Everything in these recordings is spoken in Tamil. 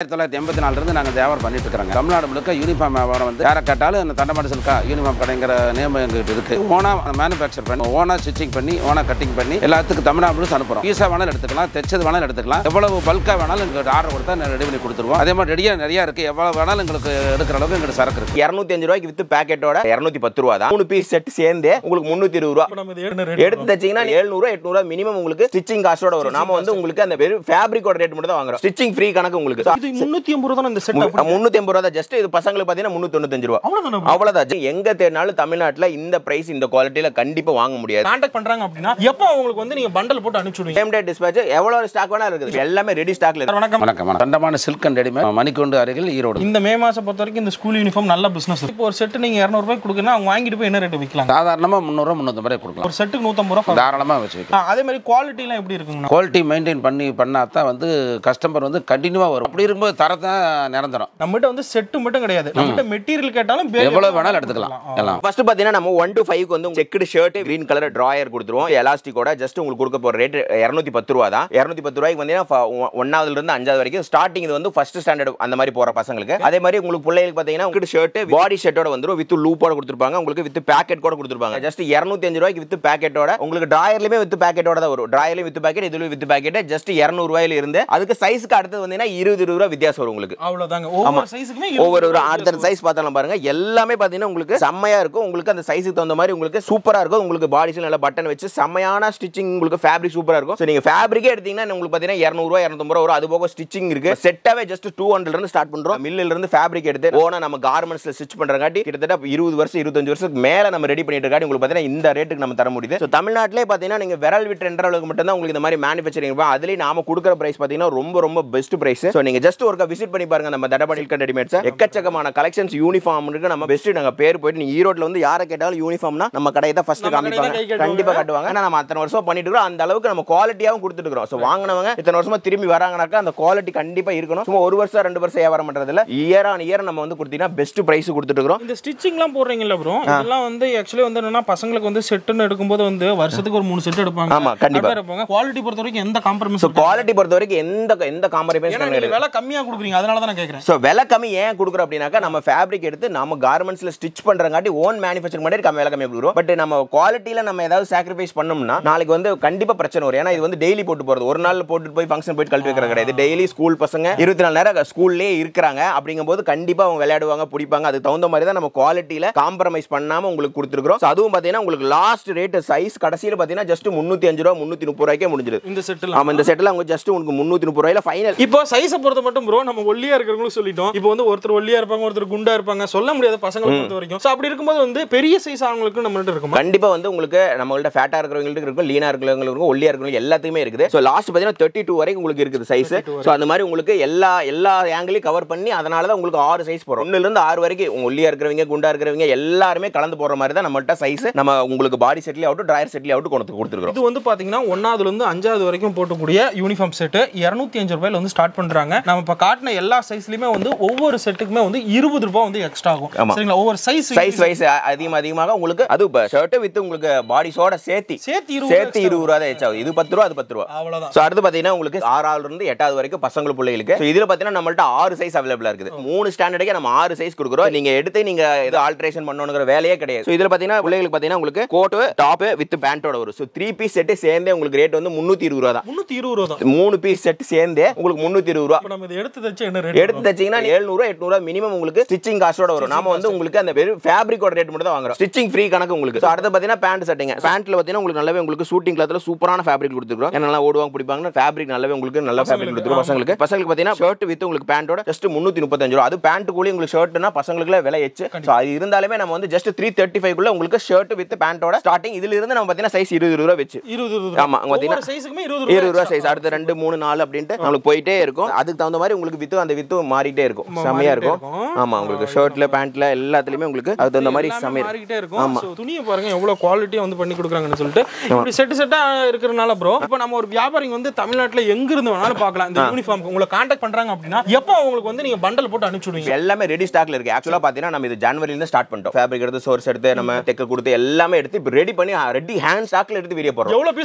1984 இருந்து நாங்கள் வியாபாரம் பண்ணிட்டு இருக்கிறோங்க. தமிழ்நாடு முழுக்க யூனிஃபார்ம் வியாபாரம் வந்து யாரை கேட்டாலும் இந்த தண்டமாடு சில்கா யூனிஃபார்ம் கடைங்கிற நேம் எங்கிட்ட இருக்கு. ஓனா மேனுஃபேக்சர் பண்ணி ஓனா ஸ்டிச்சிங் பண்ணி ஓனா கட்டிங் பண்ணி எல்லாத்துக்கும் தமிழ்நாடு முழுக்க அனுப்புறோம். பீஸா வேணாலும் எடுத்துக்கலாம், தைச்சது வேணாலும் எடுத்துக்கலாம். எவ்வளவு பல்கா வேணாலும் எங்களுக்கு ஆர்டர் கொடுத்தா ரெடி பண்ணி கொடுத்துருவோம். அதே மாதிரி ரெடியாக நிறையா இருக்கு. எவ்வளவு வேணாலும் எங்களுக்கு எடுக்கிற அளவுக்கு எங்களுக்கு சரக்கு இருக்கு. 205 ரூபாய்க்கு வித் பேக்கெட்டோட 210 ரூபா தான். 3 பீஸ் செட் சேர்ந்து உங்களுக்கு 320 ரூபா. எடுத்து தச்சீங்கன்னா 700 800 மினிமம் உங்களுக்கு ஸ்டிச்சிங் காஸ்டோட வரும். நாம வந்து உங்களுக்கு அந்த வெறும் ஃபேப்ரிக்கோட ரேட் மட்டும் தான் வாங்குறோம். ஸ்டிச்சிங் ஃப்ரீ கணக்கு உங்களுக்கு. இது 380 ரூபாய் இந்த செட். 380 ரூபாய் தான். ஜஸ்ட் இது பசங்களுக்கு பாத்தீங்கன்னா 395 ரூபாய். அவ்வளவுதான். எங்க தேடினாலும் தமிழ்நாட்டுல இந்த பிரைஸ் இந்த குவாலிட்டில கண்டிப்பா வாங்க முடியாது. கான்டாக்ட் பண்றாங்க அப்படினா எப்போ உங்களுக்கு வந்து நீங்க பண்டல் போட்டு அனுப்பிச்சுடுவீங்க? சேம் டே டிஸ்பாட்ச் எவ்வளவு ஸ்டாக் வேணா இருக்குது. எல்லாமே ரெடி ஸ்டாக்ல இருக்கு. வணக்கம். வணக்கம். தண்டமாடு சில்க் அண்ட் ரெடிமேட் மணிக்கூண்டு அருகில் ஈரோடு. இந்த மே மாசம் பொறுத்த வரைக்கும் இந்த ஸ்கூல் யூனிஃபார்ம் நல்ல பிசினஸ். இப்போ ஒரு செட் நீங்க 200 ரூபாய் கொடுக்கறனா அவங்க வாங்கிட்டு போய் என்ன ரேட் விக்கலாம்? சாதாரணமா 300 350 ரூபாய் கொடுக்கலாம். ஒரு செட்டுக்கு 150 ரூபாய் தாராளமா வச்சு வைக்கலாம். அதே மாதிரி குவாலிட்டி எல்லாம் எப்படி இருக்குங்க? குவாலிட்டி மெயின்டைன் பண்ணாதான் வந்து கஸ்டமர் வந்து கண்டினியூவா வரும். அப்படி இருக்கும்போது தரத்தை நிரந்தரம். நம்மகிட்ட வந்து செட் மட்டும் கிடையாது. நம்மகிட்ட மெட்டீரியல் கேட்டாலும் எவ்வளவு வேணாலும் எடுத்துக்கலாம். எல்லாம் ஃபர்ஸ்ட் பாத்தீங்கன்னா நம்ம 1 to 5 க்கு வந்து checked shirt green colour drawer கொடுத்துருவோம். எலாஸ்டிக்கோட ஜஸ்ட் உங்களுக்கு கொடுக்க போற ரேட் 210 ரூபா தான். 210 ரூபாய்க்கு வந்து 1ஆவதுல இருந்து 5ஆவது வரைக்கும் ஸ்டார்டிங் இது வந்து ஃபர்ஸ்ட் ஸ்டாண்டர்ட் அந்த மாதிரி போற பசங்களுக்கு. அதே மாதிரி உங்களுக்கு பிள்ளைகளுக்கு பாத்தீங்கன்னா உங்களுக்கு ஷர்ட் பாடி ஷர்ட்டோட வந்துரும். வித் லூப்போட கொடுத்துருப்பாங்க. உங்களுக்கு வித் பேக்கெட் கூட கொடுத்துருப்பாங்க. ஜஸ்ட் 205 ரூபாய்க்கு வித் பேக்கெட்டோட உங்களுக்கு டிராயர்லயுமே வித் பேக்கெட்டோட தான் வரும். டிராயர்லயும் வித் பேக்கெட் இதுலயும் வித் பேக்கெட் ஜஸ்ட் 200 ரூபாயில இருந்து அதுக்கு சைஸ்க்கு அடுத்து வந்தீங்கன்னா 20 ரூபாய் வித்தியாசம் வரும் உங்களுக்கு. அவ்வளவுதாங்க. ஒவ்வொரு சைஸ்க்குமே ஒவ்வொரு அடுத்த சைஸ் பார்த்தாலும் பாருங்க எல்லாமே பாத்தீங்கன்னா உங்களுக்கு செம்மையா இருக்கும். உங்களுக்கு அந்த சைஸ்க்கு தகுந்த மாதிரி உங்களுக்கு சூப்பரா இருக்கும். உங்களுக்கு பாடிஸ்ல நல்ல பட்டன் வச்சு செம்மையான ஸ்டிச்சிங் உங்களுக்கு ஃபேப்ரிக் சூப்பரா இருக்கும். சோ நீங்க ஃபேப்ரிக்கே எடுத்தீங்கன்னா உங்களுக்கு பாத்தீங்கன்னா 200 ரூபாய் 250 ரூபாய் வரும். அது போக ஸ்டிச்சிங் இருக்கு. செட்டாவே ஜஸ்ட் 200 இருந்து ஸ்டார்ட் பண்றோம். மில்லில இருந்து ஃபேப்ரிக் எடுத்து ஓனா நம்ம கார்மெண்ட்ஸ்ல ஸ்டிச் பண்றங்காட்டி கிட்டத்தட்ட 20 வருஷம் 25 வருஷத்துக்கு மேல நம்ம ரெடி பண்ணிட்டு இருக்காட்டி உங்களுக்கு பாத்தீங்கன்னா இந்த ரேட்டுக்கு நம்ம தர முடியுது. சோ தமிழ்நாட்டிலே பாத்தீங்கன்னா நீங்க விரல் விட்டு என்ற அளவுக்கு மட்டும் தான் உங்களுக்கு இந்த மாதிரி மேனுஃபேக்சரிங் இருக்கும். அதுலயே நாம கொடுக்குற பிரைஸ் பாத்தீங்கன்னா ரொம்ப ரொம்ப பெஸ்ட் பிரைஸ். சோ நீங்க ஜஸ்ட் ஒருக்கா விசிட் பண்ணி பாருங்க நம்ம தண்டபாணி சில்க் அண்ட் ரெடிமேட்ஸ். எக்கச்சக்கமான கலெக்ஷன்ஸ் யூனிஃபார்ம் இருக்கு. நம்ம பெஸ்ட் நாங்க பேர் போயிட்டு நீங்க ஈரோட்ல வந்து யாரை கேட்டாலும் யூனிஃபார்ம்னா நம்ம கடையை தான் ஃபர்ஸ்ட் காமிப்பாங்க. கண்டிப்பா காட்டுவாங்க. ஏன்னா நம்ம அத்தனை வருஷம் பண்ணிட்டு இருக்கோம். அந்த அளவுக்கு நம்ம குவாலிட்டியாவும் கொடுத்துட்டு இருக்கோம். சோ வாங்குனவங்க இத்தனை வருஷமா திரும்பி வராங்கனாக்கா அந்த குவாலிட்டி கண்டிப்பா இருக்கணும். சும்மா ஒரு வருஷம் 2 வருஷம் வியாபாரம் பண்றது இல்ல. இயர் ஆன் இயர் நம்ம வந்து கொடுத்தீங்கன்னா பெஸ்ட் பிரைஸ் கொடுத்துட்டு இருக்கோம். இந்த ஸ்டிச்சிங்லாம் போடுறீங்கல்ல ப்ரோ, இதெல்லாம் வந்து एक्चुअली வந்து என்னன்னா பசங்களுக்கு வந்து செட்னு எடுக்கும்போது வந்து வருஷத்துக்கு ஒரு 3 செட் எடுப்பாங்க. ஆமா கண்டிப்பா எடுப்பாங்க. குவாலிட்டி பொறுத்த வரைக்கும் எந்த காம்ப்ரமைஸ்? சோ குவாலிட்டி பொறுத்த வரைக்கும் எந்த காம்ப்ரமைஸ் கிடையாது. விலை கம்மியா கொடுக்குறீங்க அதனால தான் நான் கேக்குறேன். சோ விலை கம்மி ஏன் கொடுக்குறோம் அப்படினாக்கா நம்ம ஃபேப்ரிக் எடுத்து நம்ம கார்மெண்ட்ஸ்ல ஸ்டிச் பண்றங்காட்டி ஓன் மேனுஃபேக்சர் பண்ணி விலை கம்மியா கொடுக்குறோம். பட் நம்ம குவாலிட்டில நம்ம ஏதாவது சாக்ரிஃபைஸ் பண்ணோம்னா நாளைக்கு வந்து கண்டிப்பா பிரச்சனை வரும். ஏன்னா இது வந்து டெய்லி போட்டு போறது. ஒரு நாள் போட்டு போய் ஃபங்க்ஷன் போய் கழட்டி வைக்கிறது கிடையாது. டெய்லி ஸ்கூல் பசங்க 24 நேரம் ஸ்கூல்லே இருக்காங்க. அப்படிங்கும்போது கண்டிப்பா அவங்க விளையாடுவாங்க பிடிப்பாங்க. அதுக்கு தகுந்த மாதிரி தான் நம்ம குவாலிட்டில காம்ப்ரமைஸ் பண்ணாம உங்களுக்கு கொடுத்துருக்கோம். அதுவும் பாத்தீங்கன்னா உங்களுக்கு லாஸ்ட் ரேட் சைஸ் கடைசியில பாத்தீங்கன்னா ஜஸ்ட் 305 ரூபாய் 330 ரூபாய்க்கே முடிஞ்சிருது இந்த செட்ல. ஆமா இந்த செட்ல அவங்க ஜஸ்ட் உங்களுக்கு 330 ரூபாயில ஃபைனல். இப்போ சைஸை பொறுத்த மட்டும் ப்ரோ நம்ம ஒல்லியா இருக்கிறவங்களுக்கு சொல்லிட்டோம். இப்போ வந்து ஒருத்தர் ஒல்லியா இருப்பாங்க, ஒருத்தர் குண்டா இருப்பாங்க, சொல்ல முடியாத பசங்களை பொறுத்த வரைக்கும். சோ அப்படி இருக்கும்போது வந்து பெரிய சைஸ் அவங்களுக்கு நம்மள்ட்ட இருக்கும். கண்டிப்பா வந்து உங்களுக்கு நம்மள்ட்ட ஃபேட்டா இருக்கிறவங்களுக்கு இருக்கும், லீனா இருக்கிறவங்களுக்கு இருக்கும், ஒல்லியா இருக்கிறவங்களுக்கு எல்லாத்துக்குமே இருக்குது. சோ லாஸ்ட் பாத்தீங்கன்னா 32 வரைக்கும் உங்களுக்கு இருக்குது சைஸ். சோ அந்த மாதிரி உங்களுக்கு எல்லா ஆங்கிளையும் கவர் பண்ணி அதனால தான் உங்களுக்கு 6 சைஸ் போறோம். 1ல இருந்து 6 வரைக்கும் ஒல்லியா இருக்கிறவங்க குண்டா இருக்கிறவங்க எல்லாருமே கலந்து போற மாதிரி தான் நம்மள்ட்ட சைஸ் நம்ம உங்களுக்கு பாடி செட்லயே ஆகட்டும் டிரையர் செட்லயே ஆகட்டும் கொடுத்துருக்கோம். இது வந்து பாத்தீங்கன்னா 1ஆவதுல இருந்து 5ஆவது வரைக்கும் போடக்கூடிய யூனிஃபார்ம் செட் 205 ரூபாயில வந்து ஸ்டார்ட் பண்றாங்க. நம்ம இப்ப காட்டின எல்லா சைஸ்லயுமே வந்து ஒவ்வொரு செட்டுக்குமே வந்து 20 ரூபாய் வந்து எக்ஸ்ட்ரா ஆகும். சரிங்களா? ஒவ்வொரு சைஸ் வைஸ் அதிகமாக உங்களுக்கு அது ஷர்ட் வித் உங்களுக்கு பாடிஸோட சேர்த்து 20 ரூபாய் தான் ஆகும். இது 10 ரூபாய் அது 10 ரூபாய் அவ்வளவுதான். சோ அடுத்து பாத்தீங்கன்னா உங்களுக்கு 6ஆவதுல இருந்து 8ஆவது வரைக்கும் பசங்களுக்கு பிள்ளைகளுக்கு. சோ இதுல பாத்தீங்கன்னா நம்மள்ட்ட 6 சைஸ் அவைலபிளா இருக்குது. 3 ஸ்டாண்டர்டுக்கு நம்ம 6 சைஸ் கொடுக்குறோம். நீங்க எடுத்து நீங்க இது ஆல்டரேஷன் பண்ணணும்ங்கற வேலையே கிடையாது. சோ இதுல பாத்தீங்கன்னா பிள்ளைகளுக்கு பாத்தீங்கன்னா உங்களுக்கு கோட் டாப் வித் பேண்டோட வரும். சோ 3 பீஸ் செட் சேர்ந்தே உங்களுக்கு ரேட் வந்து 320 ரூபாய் தான். 320 ரூபாய் தான். 3 பீஸ் செட் சேர்ந்தே உங்களுக்கு 320 ரூபாய். இப்போ நம்ம இத எடுத்து தச்ச என்ன ரேட்? எடுத்து தச்சீங்கன்னா 700 800 மினிமம் உங்களுக்கு ஸ்டிச்சிங் காஸ்டோட வரும். நாம வந்து உங்களுக்கு அந்த வெறும் ஃபேப்ரிக்கோட ரேட் மட்டும் தான் வாங்குறோம். ஸ்டிச்சிங் ஃப்ரீ கணக்கு உங்களுக்கு. சோ அடுத்து பாத்தீங்கன்னா பேண்ட் செட்டிங். பேண்ட்ல பாத்தீங்கன்னா உங்களுக்கு நல்லாவே உங்களுக்கு ஷூட்டிங் கிளாத்ல சூப்பரான ஃபேப்ரிக் கொடுத்துருக்கோம். நல்லா ஓடுவாங்க பிடிப்பாங்க. ஃபேப்ரிக் நல்லாவே உங்களுக்கு நல்ல ஃபேப்ரிக் கொடுத்துருக்கோம் பசங்களுக்கு. பசங்களுக்கு பாத்தீங்கன்னா ஷர்ட் வித் உங்களுக்கு பேண்டோட ஜஸ்ட் 335 ரூபாய். அது பேண்ட் கூலி உங்களுக்கு ஷர்ட்னா பசங்களுக்கு விலை எச்சு. சோ அது இருந்தாலுமே நம்ம வந்து ஜஸ்ட் 335 குள்ள உங்களுக்கு ஷர்ட் வித் பேண்டோட ஸ்டார்டிங். இதுல இருந்து நம்ம பாத்தீங்கன்னா சைஸ் 20 ரூபாய் வெச்சு 20 ரூபாய். ஆமா பாத்தீங்கன்னா சைஸ்க்குமே 20 ரூபாய் சைஸ். அடுத்து 2 3 4 அப்படினு நமக்கு போயிட்டே இருக்கும். அதுக்கு தகுந்த மாதிரி உங்களுக்கு வித்து அந்த வித்து மாறிட்டே இருக்கும். செமையா இருக்கும். ஆமா உங்களுக்கு ஷர்ட்ல பேண்ட்ல எல்லாத்துலயுமே உங்களுக்கு அது தகுந்த மாதிரி செமையா மாறிட்டே இருக்கும். சோ துணியை பாருங்க எவ்வளவு குவாலிட்டியா வந்து பண்ணி கொடுக்குறாங்கன்னு சொல்லிட்டு இப்படி செட்டா இருக்குறனால ப்ரோ இப்போ நம்ம ஒரு வியாபாரி வந்து தமிழ்நாட்டுல எங்க இருந்து வேணாலும் பார்க்கலாம். இந்த யூனிஃபார்ம் உங்களை கான்டாக்ட் பண்றாங்க அப்படினா எப்போ உங்களுக்கு வந்து நீங்க பண்டல் போட்டு அனுப்பிச்சுடுவீங்க? எல்லாமே ரெடி ஸ்டாக்ல இருக்கு. ஆக்சுவலா பாத்தீங்கன்னா நம்ம இது ஜனவரில இருந்து ஸ்டார்ட் பண்ணிட்டோம். ஃபேப்ரிக் எடுத்து சோர்ஸ் எடுத்து நம்ம டெக்க கொடுத்து எல்லாமே எடுத்து இப்போ ரெடி பண்ணி ரெடி ஹேண்ட் ஸ்டாக்ல எடுத்து வீடியோ போறோம்.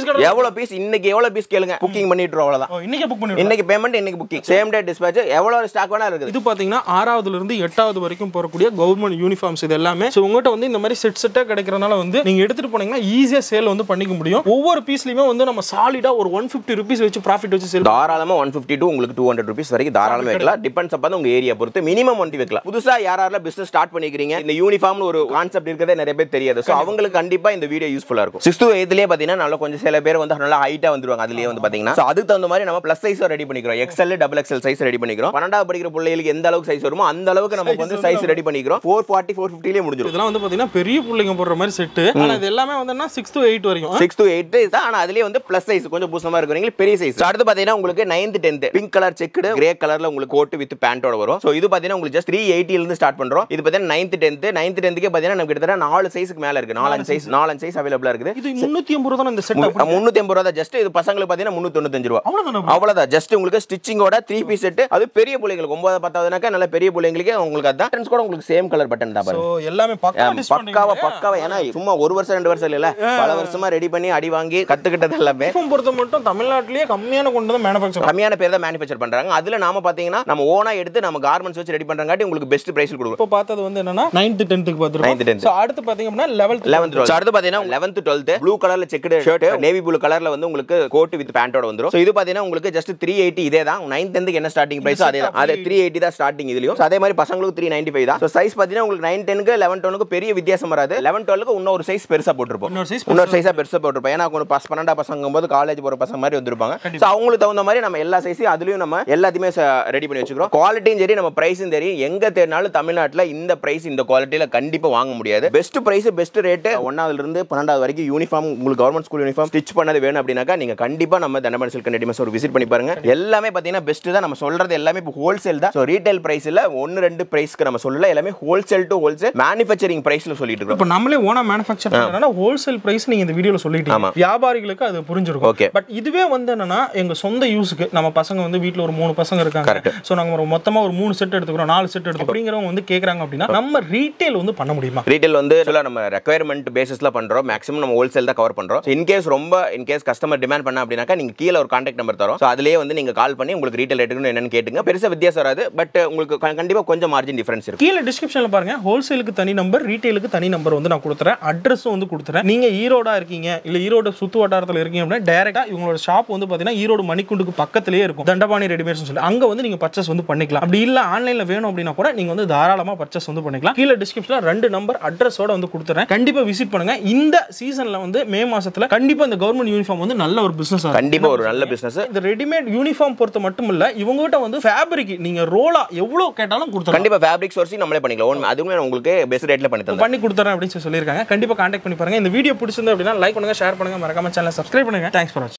எவ்வளவு பீஸ் இன்னைக்கு எவ்வளவு பீஸ் கேளுங்க புக்கிங் பண்ணிட்டு அவ்வளவுதான். இன்னைக்கு புக் பண்ணி இன்னைக்கு பேமெண்ட் இன்னைக்கு booking. Same day immediate dispatch. எவ்வளவு ஸ்டாக் வேணா இருக்குது. இது பாத்தீங்கன்னா 6வதுல இருந்து 8வது வரைக்கும் போறக்கூடிய கவர்மெண்ட் யூனிஃபார்ம்ஸ் இது எல்லாமே. சோ உங்ககிட்ட வந்து இந்த மாதிரி செட்டா கிடைக்கிறனால வந்து நீங்க எடுத்துட்டு போனீங்கன்னா ஈஸியா சேல் வந்து பண்ணிக்க முடியும். ஒவ்வொரு பீஸ்லயுமே வந்து நம்ம சாலிடா ஒரு 150 ரூபீஸ் வச்சு ப்ராஃபிட் வச்சு சேல் தாராளமா 150 to உங்களுக்கு 200 ரூபீஸ் வரைக்கும் தாராளமா வைக்கலாம். டிபெண்ட்ஸ் அப்ப உங்க ஏரியா பொறுத்து மினிமம் 1 வைக்கலாம். புதுசா யாரால பிசினஸ் ஸ்டார்ட் பண்ணிக்கிறீங்க, இந்த யூனிஃபார்ம்னு ஒரு கான்செப்ட் இருக்கதே நிறைய பேர் தெரியாது. சோ அவங்களுக்கு கண்டிப்பா இந்த வீடியோ யூஸ்ஃபுல்லா இருக்கும். 6th to 8thலயே பாத்தீங்கன்னா நல்ல கொஞ்சம் சில பேர் வந்து நல்லா ஹைட்டா வந்துருவாங்க. அதுலயே வந்து பாத்தீங்கன்னா சோ அதுக்கு தகுந்த மாதிரி நம்ம பிளஸ் சைஸ் ரெடி பண்ணிக்கிறோம். XL double XL size ready பண்ணிக்கிறோம். 12வது படிக்கிற பிள்ளைகளுக்கு எந்த அளவுக்கு சைஸ் வருமோ அந்த அளவுக்கு நமக்கு வந்து சைஸ் ரெடி பண்ணிக்கிறோம். 440 450லயே முடிஞ்சிரும். இதெல்லாம் வந்து பாத்தீங்கன்னா பெரிய பிள்ளைங்க போடுற மாதிரி செட். ஆனா இது எல்லாமே வந்து 6 to 8 வரைக்கும் 6 to 8 தான். ஆனா அதுலயே வந்து பிளஸ் சைஸ் கொஞ்சம் பூசமா இருக்குறீங்க பெரிய சைஸ். அடுத்து பாத்தீங்கன்னா உங்களுக்கு 9th 10th pink colour checked grey கலர்ல உங்களுக்கு கோட் வித் பேண்டோட வரும். சோ இது பாத்தீங்கன்னா உங்களுக்கு ஜஸ்ட் 380 ல இருந்து ஸ்டார்ட் பண்றோம். இது பாத்தீங்கன்னா 9th 10th பாத்தீங்கன்னா நமக்கு கிட்டத்தட்ட 4 சைஸ்க்கு மேல இருக்கு. 4 சைஸ் அவேலபிளா இருக்குது. இது 380 ரூபாய் தான் இந்த செட். 380 ரூபாய் தான் ஜஸ்ட். இது பசங்களுக்கு பாத்தீங்கன்னா 395 ரூபாய். அவ்வளவுதான். ஜஸ்ட் உங்களுக்கு ஸ்டிச்சிங்கோட 3 பீஸ் செட். அது பெரிய பிள்ளைங்களுக்கு 9 10வதுனாக்க நல்ல பெரிய பிள்ளைங்களுக்கு உங்களுக்கு அதான் பட்டன்ஸ் கூட உங்களுக்கு சேம் கலர் பட்டன் தான் பாருங்க. சோ எல்லாமே பக்காவா ஏனா சும்மா ஒரு வருஷம் 2 வருஷம் இல்ல பல வருஷமா ரெடி பண்ணி அடி வாங்கி கத்துக்கிட்டது எல்லாமே. யூனிஃபார்ம் பொறுத்த மட்டும் தமிழ்நாட்டிலேயே கம்மியான கொண்டு தான் மேனுஃபேக்சர் கம்மியான பேர் தான் மேனுஃபேக்சர் பண்றாங்க. அதுல நாம பாத்தீங்கன்னா நம்ம ஓனா எடுத்து நம்ம கார்மெண்ட்ஸ் வச்சு ரெடி பண்றங்காட்டி உங்களுக்கு பெஸ்ட் பிரைஸ் கொடுக்கும். இப்போ பார்த்தது வந்து என்னன்னா 9th 10th பாத்துறோம். 9th 10th. So அடுத்து பாத்தீங்க அப்படினா 11th 12th. அடுத்து பாத்தீங்கன்னா 11th 12th ப்ளூ கலர்ல செக்குடு ஷர்ட் நேவி ப்ளூ கலர்ல வந்து உங்களுக்கு கோட் வித் பேண்டோட வந்துரும். சோ இது பாத்தீங்கன்னா உங்களுக்கு ஜஸ்ட் 380 இதே தான். 9th 10th என்ன ஸ்டார்டிங் பிரைஸ் அதே தான். அதே 380 தான் ஸ்டார்டிங் இதுலயும். அதே மாதிரி பசங்களுக்கு 395 தான். சோ சைஸ் பாத்தீங்கன்னா உங்களுக்கு 9 10 க்கு 11 12 க்கு பெரிய வித்தியாசம் வராது. 11 12 க்கு இன்னொரு சைஸ் பெருசா போட்டுருப்போம். இன்னொரு சைஸா பெருசா போட்டுருப்போம். ஏன்னா கொஞ்சம் 12 பசங்கம்போது காலேஜ் போற பசங்க மாதிரி வந்திருப்பாங்க. சோ அவங்களுக்கு தகுந்த மாதிரி நம்ம எல்லா சைஸையும் அதுலயும் நம்ம எல்லாத்தையுமே ரெடி பண்ணி வச்சுக்கிறோம். குவாலிட்டியும் சரி நம்ம பிரைஸும் சரி எங்க தேடினாலும் தமிழ்நாட்டுல இந்த பிரைஸ் இந்த குவாலிட்டியில கண்டிப்பா வாங்க முடியாது. பெஸ்ட் பிரைஸ் பெஸ்ட் ரேட் 1வது இருந்து 12வது வரைக்கும் யூனிஃபார்ம் உங்களுக்கு கவர்மெண்ட் ஸ்கூல் யூனிஃபார்ம் ஸ்டிச் பண்ணது வேணும் அப்படினாக்கா நீங்க கண்டிப்பா நம்ம தண்டபாணி சில்க் அண்ட் ரெடிமேட்ஸ் ஒரு விசிட் பண்ணி பாருங்க. எல்லாமே பாத்தீங்கன்னா பெஸ்ட் தான். நம்ம சொல்றது எல்லாமே இப்போ ஹோல்சேல் தான். சோ ரீட்டைல் பிரைஸ் இல்ல 1 2 பிரைஸ்க்கு நம்ம சொல்லல. எல்லாமே ஹோல்சேல் டு ஹோல்சேல் மேனுஃபேக்சரிங் பிரைஸ்ல சொல்லிட்டு இருக்கோம். இப்போ நம்மளே ஓனா மேனுஃபேக்சர் பண்றனால ஹோல்சேல் பிரைஸ் நீங்க இந்த வீடியோல சொல்லிட்டீங்க. வியாபாரிகளுக்கு அது புரிஞ்சிருக்கும். பட் இதுவே வந்து என்னன்னா எங்க சொந்த யூஸ்க்கு நம்ம பசங்க வந்து வீட்ல ஒரு 3 பசங்க இருக்காங்க. சோ நாங்க மொத்தமா ஒரு 3 செட் எடுத்துக்கிறோம் 4 செட் எடுத்துக்கிறோம் அப்படிங்கறவங்க வந்து கேக்குறாங்க அப்படினா நம்ம ரீட்டைல் வந்து பண்ண முடியுமா? ரீட்டைல் வந்து நம்ம ரெக்யர்மென்ட் பேசிஸ்ல பண்றோம். மேக்ஸிமம் நம்ம ஹோல்சேல் தான் கவர் பண்றோம். இன் கேஸ் கஸ்டமர் டிமாண்ட் பண்ணா அப்படினாக்கா நீங்க கீழ ஒரு கான்டாக்ட் நம்பர் தரோம். சோ அதுலயே வந்து நீங்க கால் பண்ணி உங்களுக்கு ரீட்டைல் ரேட்டுக்கு என்னன்னு கேட்டுங்க. பெருசா வித்தியாசம் வராது. பட் உங்களுக்கு கண்டிப்பா கொஞ்சம் மார்ஜின் டிஃபரன்ஸ் இருக்கு. கீழ டிஸ்கிரிப்ஷன்ல பாருங்க ஹோல்சேலுக்கு தனி நம்பர் ரீட்டைலுக்கு தனி நம்பர் வந்து நான் கொடுத்துறேன். அட்ரஸும் வந்து கொடுத்துறேன். நீங்க ஈரோடா இருக்கீங்க இல்ல ஈரோடு சுத்து வட்டாரத்துல இருக்கீங்க அப்படினா டைரக்டா இவங்களோட ஷாப் வந்து பாத்தீங்கன்னா ஈரோடு மணிக்குண்டுக்கு பக்கத்திலேயே இருக்கும். தண்டபாணி ரெடிமேட்ஸ் சொல்லி அங்க வந்து நீங்க பர்ச்சேஸ் வந்து பண்ணிக்கலாம். அப்படி இல்ல ஆன்லைன்ல வேணும் அப்படினா கூட நீங்க வந்து தாராளமா பர்ச்சேஸ் வந்து பண்ணிக்கலாம். கீழ டிஸ்கிரிப்ஷன்ல 2 நம்பர் அட்ரஸோட வந்து கொடுத்துறேன். கண்டிப்பா விசிட் பண்ணுங்க. இந்த சீசன்ல வந்து மே மாசத்துல கண்டிப்பா இந்த கவர்மெண்ட் யூனிஃபார்ம் வந்து நல்ல ஒரு பிசினஸ். கண்டிப்பா ஒரு நல்ல பிசினஸ். இந்த ரெடிமேட் யூனிஃபார்ம் பொறுத்த மட்டும் இல்ல இவங்க கிட்ட வந்து ஃபேப்ரிக் நீங்க ரோலா எவ்வளவு கேட்டாலும் கொடுத்துறோம். கண்டிப்பா ஃபேப்ரிக் சோர்சிங் நம்மளே பண்ணிக்கலாம். அதுவுமே உங்களுக்கு பெஸ்ட் ரேட்ல பண்ணி கொடுத்துறேன் அப்படின்னு சொல்லியிருக்காங்க. கண்டிப்பா கான்டாக்ட் பண்ணி பாருங்க. இந்த வீடியோ பிடிச்சிருந்தா அப்படின்னா லைக் பண்ணுங்க, ஷேர் பண்ணுங்க, மறக்காம சேனலை சப்ஸ்கிரைப் பண்ணுங்க. தேங்க்ஸ் ஃபார் வாட்சிங்.